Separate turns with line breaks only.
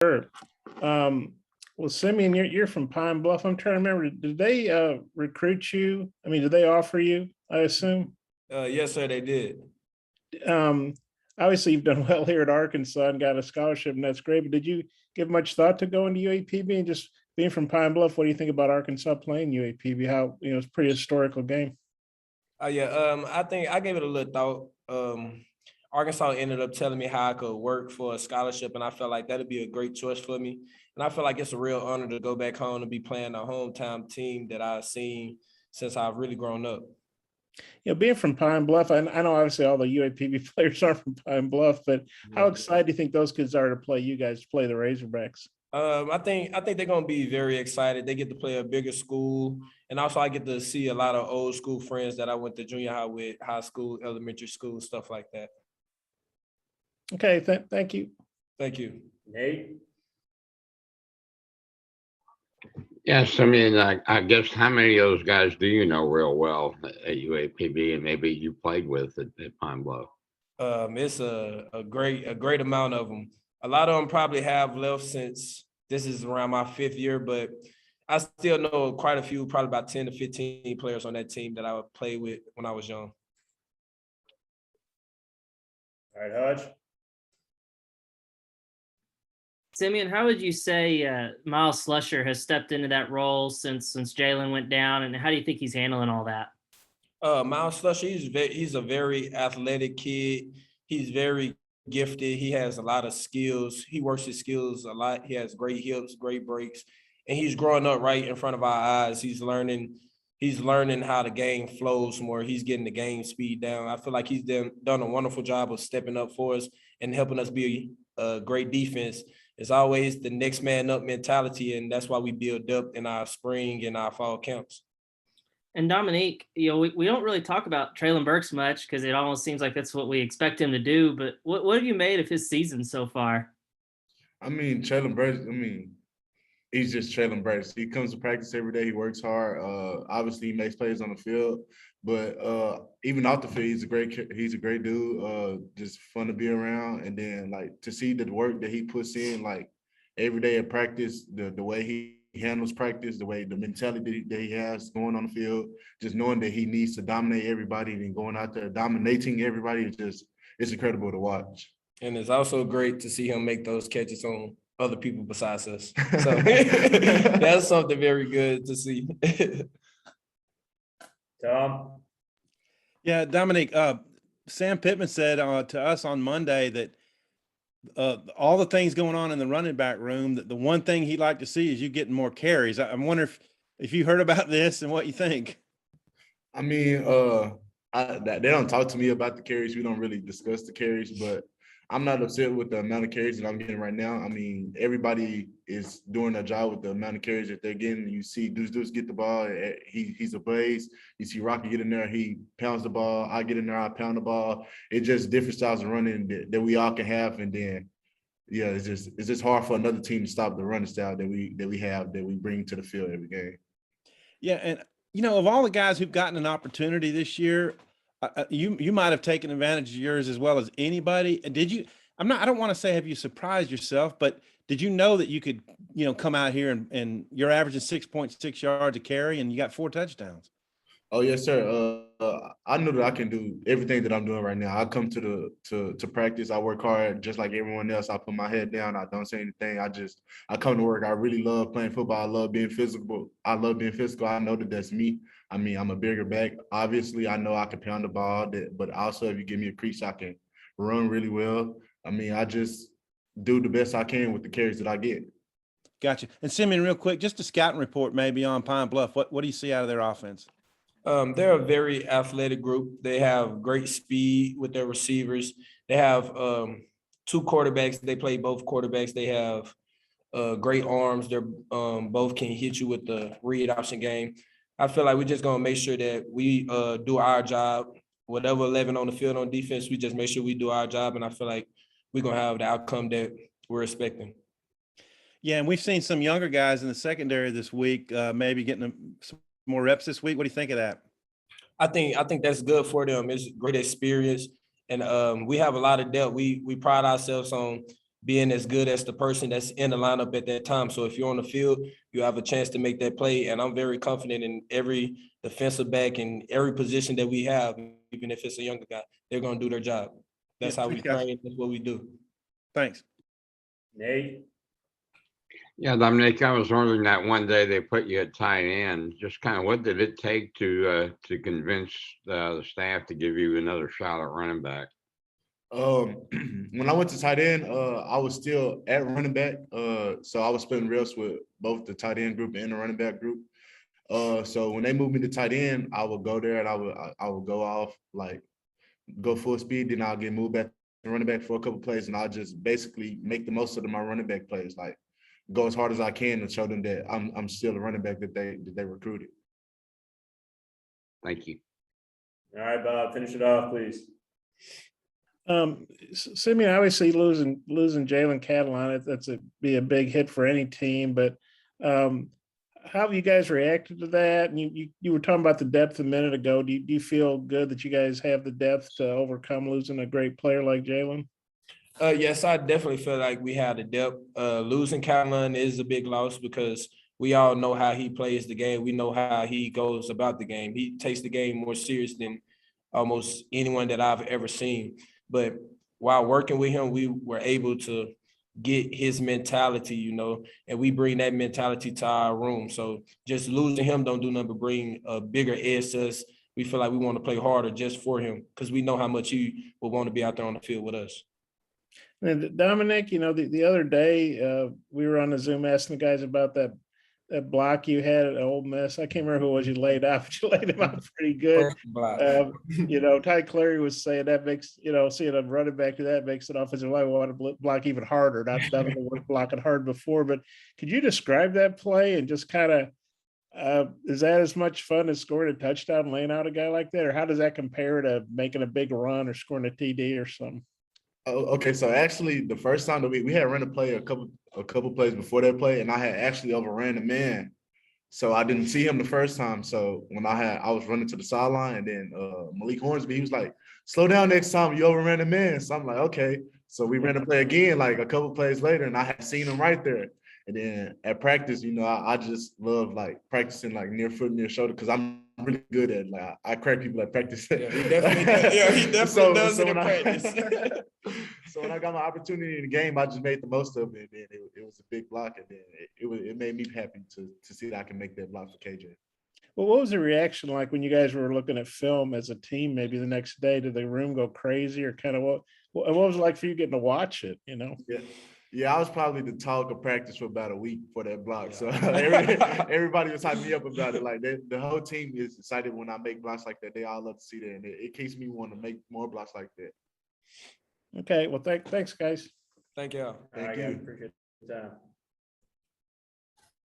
Sure. Well, Simeon, you're from Pine Bluff. I'm trying to remember. Did they recruit you? I mean, did they offer you? I assume.
Yes, sir, they did.
Um, Obviously, you've done well here at Arkansas and got a scholarship, and that's great. But did you give much thought to going to UAPB and just being from Pine Bluff? What do you think about Arkansas playing UAPB? How it's a pretty historical game.
Yeah, I think I gave it a little thought. Arkansas ended up telling me how I could work for a scholarship, and I felt like that'd be a great choice for me. And I feel like it's a real honor to go back home and be playing a hometown team that I've seen since I've really grown up.
Being from Pine Bluff, I know obviously all the UAPB players are from Pine Bluff, but how excited do you think those kids are to play you guys, to play the Razorbacks?
I think they're gonna be very excited. They get to play a bigger school, and also I get to see a lot of old school friends that I went to junior high with, high school, elementary school, stuff like that.
Okay, thank you.
Thank you.
Nate?
Yes, I mean, I guess how many of those guys do you know real well at UAPB and maybe you played with at Pine Bluff?
It's a great amount of them. A lot of them probably have left since this is around my 5th year, but I still know quite a few, probably about 10 to 15 players on that team that I would play with when I was young.
All right, Hodge?
Simeon, how would you say Miles Slusher has stepped into that role since Jalen went down, and how do you think he's handling all that?
Miles Slusher, he's a very athletic kid. He's very gifted. He has a lot of skills. He works his skills a lot. He has great hips, great breaks, and he's growing up right in front of our eyes. He's learning how the game flows more. He's getting the game speed down. I feel like he's done a wonderful job of stepping up for us and helping us be a great defense. It's always the next man up mentality, and that's why we build up in our spring and our fall camps.
And Dominique, we don't really talk about Traylon Burks much because it almost seems like that's what we expect him to do. But what have you made of his season so far?
I mean, Traylon Burks, he's just Traylon Burks. He comes to practice every day. He works hard. Obviously, he makes plays on the field, but even off the field, he's a great dude. Just fun to be around. And then, like, to see the work that he puts in, like every day at practice, the way he handles practice, the mentality that he has going on the field, just knowing that he needs to dominate everybody and going out there dominating everybody, it's incredible to watch.
And it's also great to see him make those catches on other people besides us. So that's something very good to see.
Tom?
Yeah, Dominique, Sam Pittman said to us on Monday that all the things going on in the running back room, that the one thing he'd like to see is you getting more carries. I wonder if you heard about this and what you think.
I mean, they don't talk to me about the carries. We don't really discuss the carries, but I'm not upset with the amount of carries that I'm getting right now. I mean, everybody is doing their job with the amount of carries that they're getting. You see Deuce get the ball. He's a blaze. You see Rocky get in there. He pounds the ball. I get in there. I pound the ball. It's just different styles of running that we all can have. And then, yeah, it's just hard for another team to stop the running style that we bring to the field every game.
Yeah, and of all the guys who've gotten an opportunity this year, you might have taken advantage of yours as well as anybody. Did you? I don't want to say have you surprised yourself, but did you know that you could, come out here and you're averaging 6.6 yards a carry and you got 4 touchdowns?
Oh yes, sir. I know that I can do everything that I'm doing right now. I come to practice. I work hard just like everyone else. I put my head down. I don't say anything. I come to work. I really love playing football. I love being physical. I know that that's me. I mean, I'm a bigger back. Obviously, I know I can pound the ball, but also if you give me a crease, I can run really well. I mean, I just do the best I can with the carries that I get.
Gotcha. And Simeon, real quick, just a scouting report maybe on Pine Bluff. What do you see out of their offense?
They're a very athletic group. They have great speed with their receivers. They have 2 quarterbacks. They play both quarterbacks. They have great arms. They're both can hit you with the read option game. I feel like we're just gonna make sure that we do our job. Whatever 11 on the field on defense, we just make sure we do our job, and I feel like we're gonna have the outcome that we're expecting.
Yeah, and we've seen some younger guys in the secondary this week, maybe getting some more reps this week. What do you think of that?
I think that's good for them. It's great experience, and we have a lot of depth. We pride ourselves on being as good as the person that's in the lineup at that time. So if you're on the field, you have a chance to make that play. And I'm very confident in every defensive back and every position that we have, even if it's a younger guy, they're going to do their job. That's
Yeah,
how we
thanks, guys.
train. That's what we do.
Thanks.
Nate?
Yeah, Dominique, I was wondering that one day they put you at tight end, just kind of what did it take to convince the staff to give you another shot at running back?
When I went to tight end, I was still at running back. So I was splitting reps with both the tight end group and the running back group. So when they moved me to tight end, I would go there and I would go off, like go full speed, then I'll get moved back to running back for a couple plays, and I'll just basically make the most of my running back plays, like go as hard as I can and show them that I'm still a running back that they recruited.
Thank you.
All right, Bob, finish it off, please.
Simeon, obviously losing Jalen Catalon, that's be a big hit for any team, but how have you guys reacted to that? And you were talking about the depth a minute ago. Do you feel good that you guys have the depth to overcome losing a great player like Jalen?
Yes, I definitely feel like we have the depth. Losing Callan is a big loss because we all know how he plays the game. We know how he goes about the game. He takes the game more serious than almost anyone that I've ever seen. But while working with him, we were able to get his mentality, and we bring that mentality to our room. So just losing him don't do nothing but bring a bigger edge to us. We feel like we want to play harder just for him because we know how much he will want to be out there on the field with us.
And Dominic, the other day we were on the Zoom asking the guys about that block you had at Ole Miss. I can't remember who it was you laid out, but you laid him out pretty good. Ty Clary was saying that makes, seeing a running back do that makes an offensive line want to block even harder, not having to work blocking hard before. But could you describe that play and just kind of, is that as much fun as scoring a touchdown, laying out a guy like that? Or how does that compare to making a big run or scoring a TD or something?
Oh, okay, so actually the first time that we had run a play a couple plays before that play, and I had actually overran the man. So I didn't see him the first time. So when I was running to the sideline, and then Malik Hornsby, he was like, slow down next time, you overran the man. So I'm like, okay. So we ran the play again like a couple plays later, and I had seen him right there. And then at practice, I just love like practicing like near foot, near shoulder, because I'm really good at I crack people at practice.
Yeah, he definitely does it in practice.
So when I got my opportunity in the game, I just made the most of it. And it was a big block, and then it made me happy to see that I can make that block for KJ.
Well, what was the reaction like when you guys were looking at film as a team? Maybe the next day, did the room go crazy, or kind of what was it like for you getting to watch it?
Yeah, I was probably the talk of practice for about a week for that block. So everybody was hyping me up about it. Like the whole team is excited when I make blocks like that. They all love to see that, and it keeps me wanting to make more blocks like that.
Okay, well, thanks, guys.
Thank you.
Thank you.
Appreciate the time.